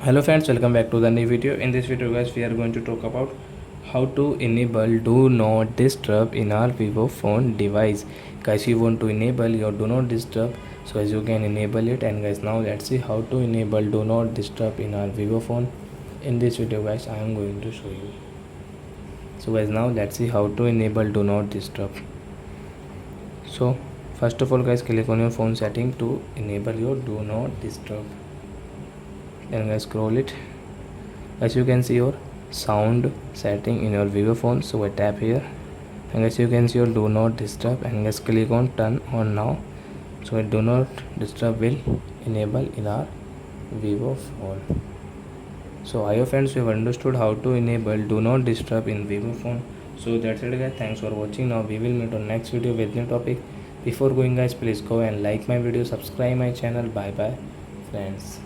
Hello friends, welcome back to the new video. In this video guys, we are going to talk about how to enable do not disturb in our vivo phone device. Guys, you want to enable your do not disturb, so as you can enable it. And guys, now let's see how to enable do not disturb in our vivo phone. In this video guys, I am going to show you. So guys, now let's see how to enable do not disturb. So first of all guys, click on your phone setting to enable your do not disturb. Then guys, scroll it. As you can see your sound setting in your vivo phone, so I tap here, and as you can see your do not disturb, and just click on turn on now. So do not disturb will enable in our vivo phone. So I hope friends you have understood how to enable do not disturb in vivo phone. So that's it guys, thanks for watching. Now we will meet on next video with new topic. Before going guys, please go and like my video, subscribe my channel. Bye bye friends.